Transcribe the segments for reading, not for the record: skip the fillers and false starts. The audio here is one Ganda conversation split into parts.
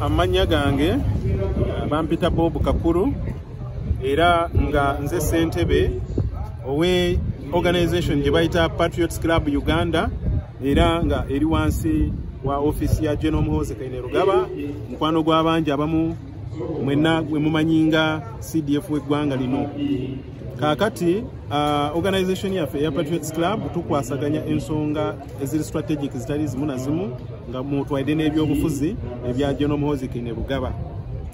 Amanya gange bampita Bob Kakuru era nga nze ssentebe owe organization gye bayita Patriots Club Uganda era nga eri wansi wa office ya General Muhoozi Kainerugaba mukwano gw'abangi abamu mwenna gwe mumanyinga CDF w'eggwanga lino. Kakati organization yaffe ya Patriots Club tukwasaganya ensonga eziri strategic zitali zimu na zimu nga mutwaide n'ebyobufuzi ebya General Muhoozi Kainerugaba.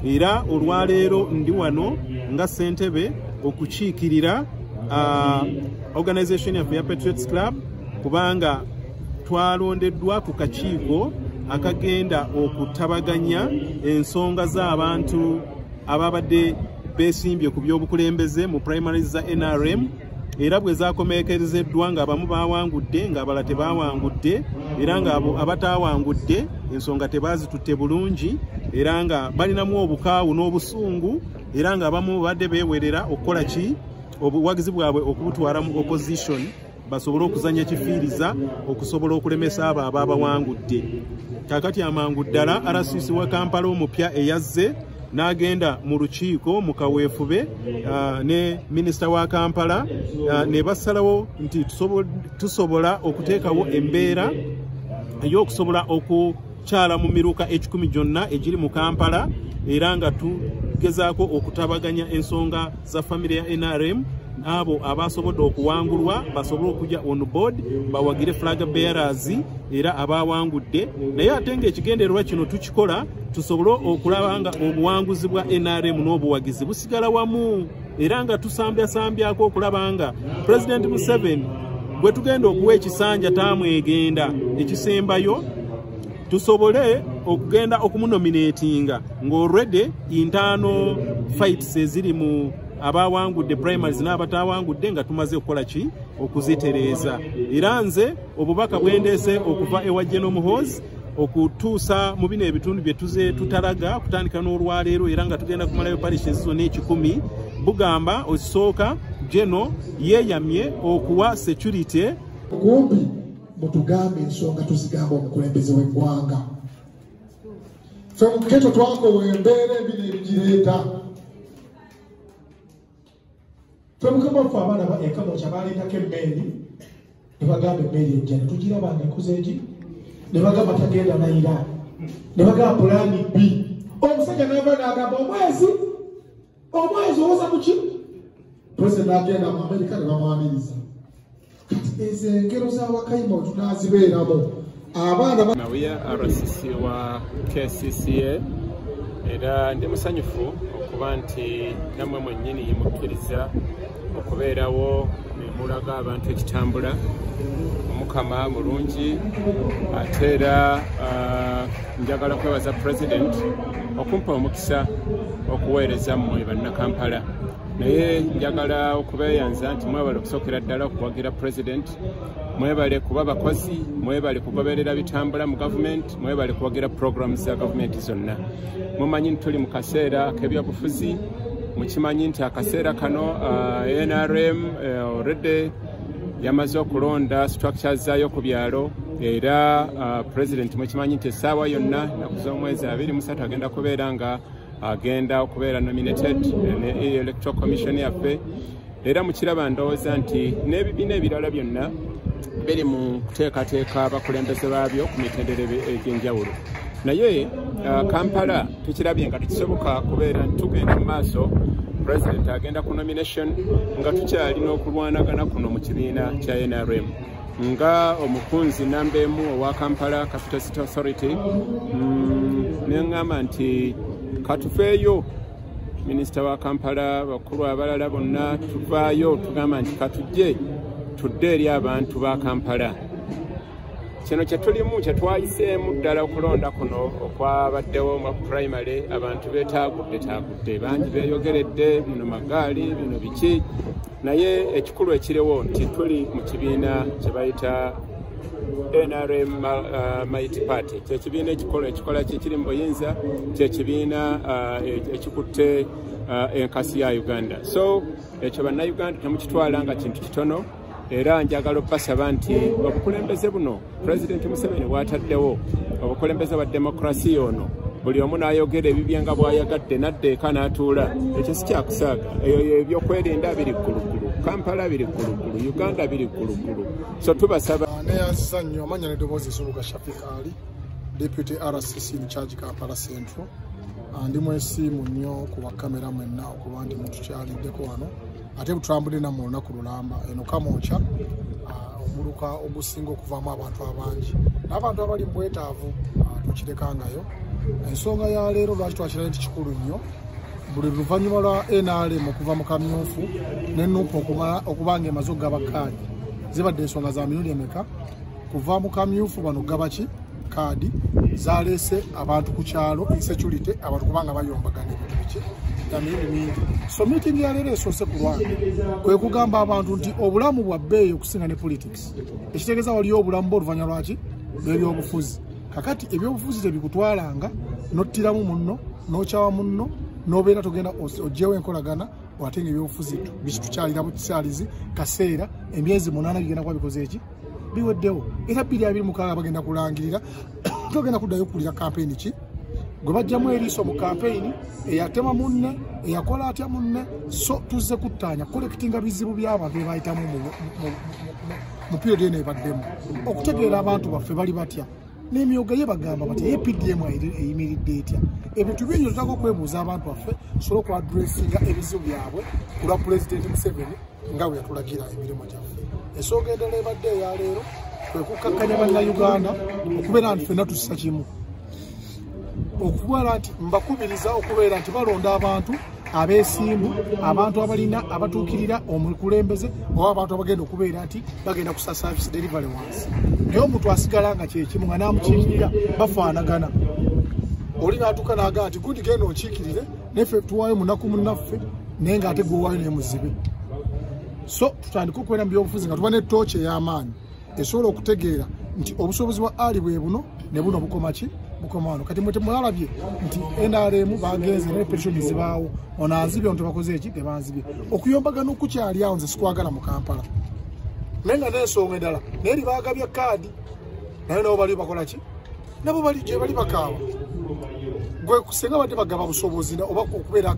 Era olwaleero ndi wano nga ssentebe okukiikirira organization yaffe ya Patriots Club kubanga twalondeddwa ku kakiiko akagenda okutabaganya ensonga z'abantu ababadde besimbye ku by'obukulembeze mu primaries za NRM era bwe zakomeekerezeddwa nga abamu baawangudde nga abala tebaawangudde era nga abo abataawangudde ensonga tebazitutte bulungi era nga balinamu obukaawu n'obusungu era nga abamu badde beewerera okukola ki obuwagizi bwabwe okubutwala mu opposition basobole okuzanya kifiiriza okusobola okulemesa abo ababawangudde. Kakati amangu ddala RCC wa Kampala omupya eyazze n'agenda mu lukiiko mu kaweefube ne minisita wa Kampala ne basalawo nti tusobola okuteekawo embeera ey'okusobola okukyala mu miruka 10 gyonna egiri mu Kampala era nga tugezaako okutabaganya ensonga za famire ya NRM abo abasobodde okuwangulwa basobole okujja on board bawagire flag bearers era abawangudde naye ate ng'ekigendererwa kino tukikola tusobole okulaba nga obuwanguzi bwa NRM n'obuwagizi busigala wamu era nga tusambyako okulaba nga President Museveni gwe tugenda okuwa ekisanja taamwegenda ekisembayo tusobole okugenda okumunominatinga ng'already internal fights eziri mu abawangudde primaries n'abatawangudde nga tumaze okukola ki okuzitereeza era nze obubaka bwendeese okuva ewa General Muhoozi okutuusa mu bino ebitundu bye tuze tutalaga kutandika n'olwaleero era nga tugenda kumalayo parishes zonna 10 bugamba osooka General yeeyamye okuwa security kumbi mutugambe ensonga tuzigamba omukulembeze w'eggwanga ffe mu keto twakowa embeera ebiri ebigireeta Femukamafu abaana ba ekamo kyabaleetako emmeeri ne bagamba emmeeri ejja ne tugiraba ng'ekoze eki ne bagamba tagenda na Iran ne bagamba pulaani B omusajja n'ava n'agamba omwezi owoza mu ki Pulezidenti agenda mu Amerika ne bamwaniriza kati ezo engero z'abakayima tunaazibeeramu abaana Mawiya RCC wa KCCA era ndi musanyufu okuba nti nammwe mwennyini mukkiriza okubeerawo mulaga abantu ekitambula omukama mulungi ate era njagala kwebaza President okumpa omukisa okuweereza mmwe bannakampala naye njagala okubeeyanza nti mwebale okusookera ddala okuwagira President mwebale kuba bakozi mwebale kugoberera bitambula mu gavumenti mwebale kuwagira programs za gavumenti zonna mumanyi nti tuli mu kaseera k'ebyobufuzi mukimanyi nti akaseera kano NRM already yamaze okulonda structures zaayo ku byalo era President mukimanyi nti essaawa yonna ennaku z'omwezi 23 agenda kubeera nga agenda okubeera nominated ne electoral commission yaffe era mukiraba ndowooza nti n'ebibiina ebirala byonna biri mu kuteekateeka abakulembeze baabyo ku mitendera egy'enjawulo naye Kampala tukirabye nga tukisoboka kubeera tugenda mu maaso President agenda ku nomination nga tukyalina okulwanagana kuno mu kibiina kya NRM nga omukunzi namba emu owa Kampala Capital City Authority neŋŋamba nti katufeeyo minisita wa Kampala bakulu abalala bonna tuvaayo tugamba nti katujje tudde eri abantu ba Kampala kino kyetulimu kyetwayiseemu ddala okulonda kuno okwabaddewo mu primary abantu beetaagudde bangi beeyogeredde bino magaali bino biki naye ekikulu ekiriwo nti tuli mu kibiina kye bayita NRM Mighty Party kyekibiina ekikola kiri mu buyinza kyekibiina ekikutte enkasi ya Uganda so ekyo bannayuganda temukitwala nga kintu kitono era njagala okubasaba nti obukulembeze buno President Museveni bw'ataddewo obukulembeze bwa demokrasi ono buli omu n'ayogera ebibye nga bw'ayagadde nadda eka n'atuula ekyo si kyakusaaga ebyokwerinda biri ggulugulu Kampala biri ggulugulu Uganda biri ggulugulu so tubasaba neyanziza nnyo amanya n'eddoboozi Zuluga Shafik Ali Deputy RCC in charge Kampala Central ndi mwesiimu nnyo ku bakamera mwenna okuba nti mutukyaliddeko wano ate butulambudde nammwe olunaku lulamba eno Kamwokya omuluka ogusinga okuvaamu abantu abangi n'abantu abali mu bwetaavu tukirekangayo ensonga ya leero lwaki twakirayo nti kikulu nnyo buli luvannyuma lwa NRM okuva mu kamyufu ne NUP okuba nga emaze okugaba kaadi zibadde ensonga za mirundi emeka kuva mu kamyufu bano gaba ki kaadi zaleese abantu ku kyalo insecurity abantu kubanga bayombagana ebintu biki ya mirundi mingi so meeting ya leero esoose ku lwange kwe kugamba abantu nti obulamu bwa bbeeyi okusinga ne politics ekitegeeza waliyo obulamu bw'oluvannyuma lwaki lw'ebyobufuzi kakati ebyobufuzi tebikutwalanga nottiramu munno n'okyawa munno n'obeera togenda ogyewo enkolagana ate nga ebyobufuzi bikitukyalira bukisaalizi kaseera emyezi 8 bigenda kuba bikoze eki biweddewo era 2026 bagenda kulangirira togenda kuddayo kuwulira kampeyini ki gwe bajjamu eriiso mu kampeyini eyatema munne eyakola atya munne so tuzze kuttaanya kolekitinga bizibu by'abantu bebayitamu mu period eno ebaddemu okutegeera abantu baffe bali batya n'emyoga ye bagamba bati EPDM eyimiridde etya ebintu bingi tutaka okwebuuza abantu baffe tusobole okuadressinga ebizibu byabwe ku lwa Pulezidenti Museveni nga bwe yatulagira emirimu gyaffe ensonga endala ebadde eya leero kwe kukkakkanya bannayuganda okubeera nti ffenna tusisa kimu okubeera nti mbakubiriza okubeera nti balonda abantu abeesimbu abantu abalina abatuukirira omukulembeze oba abantu abagenda okubeera nti bagenda kusa service delivery wansi naye omuntu asigala nga kyekimu nga namukiikirira bafaanagana oli naatuuka naga nti gundi genda okiikirire neffe tuwaayo munaku munnaffe naye nga ate gwowaayo naye muzibe so tutandika okubeera mu byobufuzi nga tuba n'ettooki ey'amaanyi esobola okutegeera nti obusobozi bwa ali bwe buno ne buno bukoma ki bukoma wano kati mwe temulalabye nti NRM bagenze ne petitioni zibaawo ono anzibye ono tebakoze eki tebanzibye okuyombagana okukyali awo nze sikwagala mu Kampala naye nga n'ensonga endala naye libaagabya kaadi naye nabo bali bakola ki nabo bali gye bali bakaawa gwe kusenga badde bagaba busobozi oba okubeera